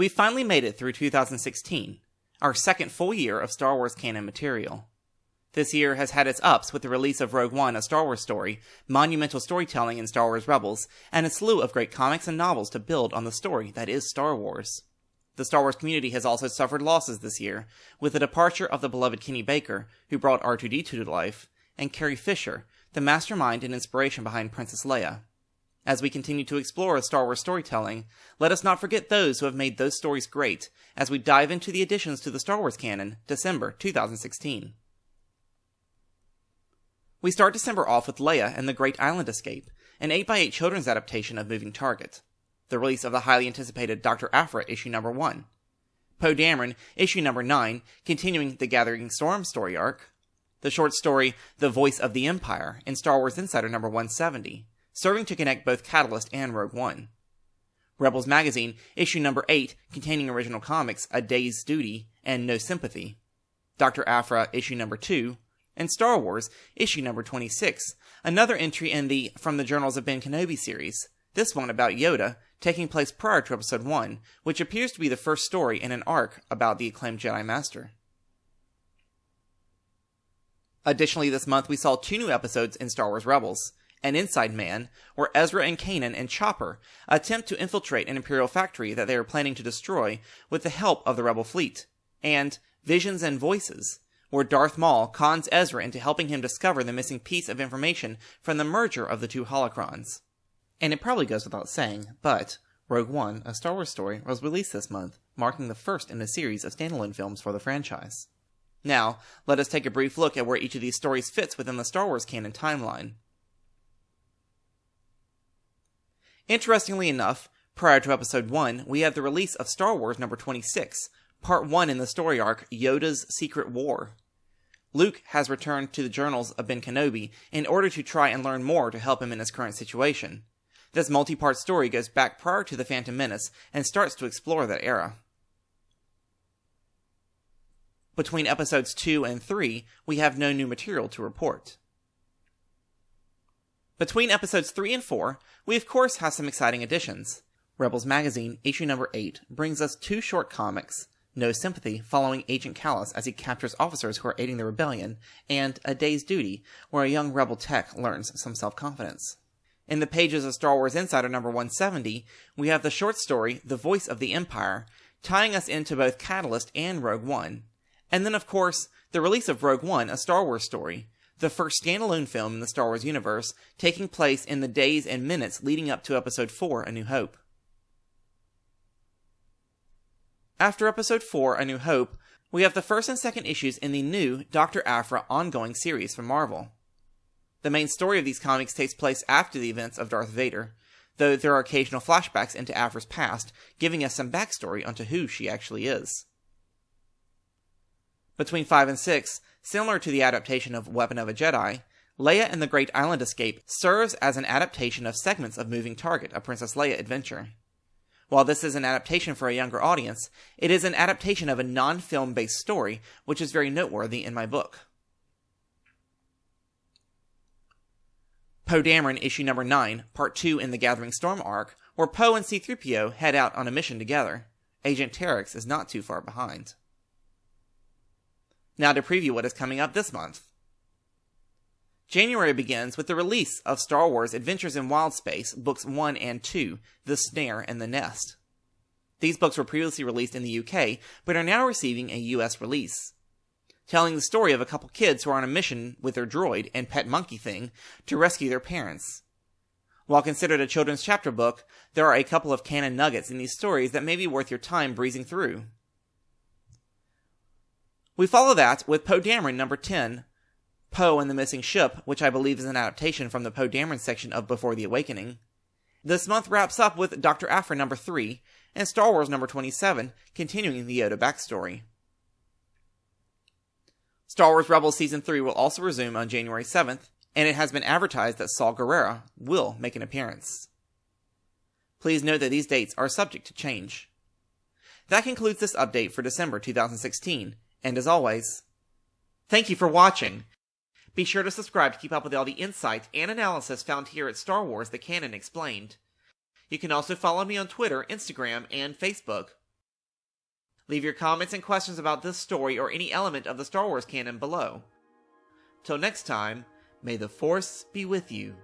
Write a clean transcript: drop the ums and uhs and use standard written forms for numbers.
We've finally made it through 2016, our second full year of Star Wars canon material. This year has had its ups with the release of Rogue One, a Star Wars story, monumental storytelling in Star Wars Rebels, and a slew of great comics and novels to build on the story that is Star Wars. The Star Wars community has also suffered losses this year, with the departure of the beloved Kenny Baker, who brought R2-D2 to life, and Carrie Fisher, the mastermind and inspiration behind Princess Leia. As we continue to explore Star Wars storytelling, let us not forget those who have made those stories great, as we dive into the additions to the Star Wars canon, December 2016. We start December off with Leia and the Great Island Escape, an 8x8 children's adaptation of Moving Target. The release of the highly anticipated Dr. Aphra issue number 1. Poe Dameron, issue number 9, continuing the Gathering Storm story arc. The short story The Voice of the Empire in Star Wars Insider number 170, serving to connect both Catalyst and Rogue One. Rebels Magazine, issue number 8, containing original comics A Day's Duty and No Sympathy. Dr. Aphra, issue number 2. And Star Wars, issue number 26, another entry in the From the Journals of Ben Kenobi series, this one about Yoda, taking place prior to Episode 1, which appears to be the first story in an arc about the acclaimed Jedi Master. Additionally, this month we saw 2 new episodes in Star Wars Rebels, An Inside Man, where Ezra and Kanan and Chopper attempt to infiltrate an Imperial factory that they are planning to destroy with the help of the Rebel fleet, and Visions and Voices, where Darth Maul cons Ezra into helping him discover the missing piece of information from the merger of the 2 holocrons. And it probably goes without saying, but Rogue One, a Star Wars story, was released this month, marking the first in a series of standalone films for the franchise. Now, let us take a brief look at where each of these stories fits within the Star Wars canon timeline. Interestingly enough, prior to Episode 1, we have the release of Star Wars number 26, Part 1 in the story arc, Yoda's Secret War. Luke has returned to the journals of Ben Kenobi in order to try and learn more to help him in his current situation. This multi-part story goes back prior to The Phantom Menace and starts to explore that era. Between Episodes 2 and 3, we have no new material to report. Between Episodes 3 and 4, we of course have some exciting additions. Rebels Magazine, issue number 8, brings us 2 short comics, No Sympathy, following Agent Kallus as he captures officers who are aiding the rebellion, and A Day's Duty, where a young rebel tech learns some self-confidence. In the pages of Star Wars Insider number 170, we have the short story The Voice of the Empire, tying us into both Catalyst and Rogue One. And then, of course, the release of Rogue One, a Star Wars story, the first standalone film in the Star Wars universe, taking place in the days and minutes leading up to Episode 4, A New Hope. After Episode 4, A New Hope, we have the first and second issues in the new Dr. Aphra ongoing series from Marvel. The main story of these comics takes place after the events of Darth Vader, though there are occasional flashbacks into Aphra's past, giving us some backstory onto who she actually is. Between 5 and 6, similar to the adaptation of Weapon of a Jedi, Leia and the Great Island Escape serves as an adaptation of segments of Moving Target, a Princess Leia adventure. While this is an adaptation for a younger audience, it is an adaptation of a non-film based story, which is very noteworthy in my book. Poe Dameron, issue number 9, part 2 in the Gathering Storm arc, where Poe and C-3PO head out on a mission together. Agent Terex is not too far behind. Now to preview what is coming up this month. January begins with the release of Star Wars Adventures in Wild Space, Books 1 and 2, The Snare and the Nest. These books were previously released in the UK, but are now receiving a US release, telling the story of a couple kids who are on a mission with their droid and pet monkey thing to rescue their parents. While considered a children's chapter book, there are a couple of canon nuggets in these stories that may be worth your time breezing through. We follow that with Poe Dameron number 10, Poe and the Missing Ship, which I believe is an adaptation from the Poe Dameron section of Before the Awakening. This month wraps up with Dr. Aphra number 3, and Star Wars number 27, continuing the Yoda backstory. Star Wars Rebels Season 3 will also resume on January 7th, and it has been advertised that Saw Gerrera will make an appearance. Please note that these dates are subject to change. That concludes this update for December 2016, and as always, thank you for watching! Be sure to subscribe to keep up with all the insight and analysis found here at Star Wars The Canon Explained. You can also follow me on Twitter, Instagram, and Facebook. Leave your comments and questions about this story or any element of the Star Wars canon below. Till next time, may the Force be with you.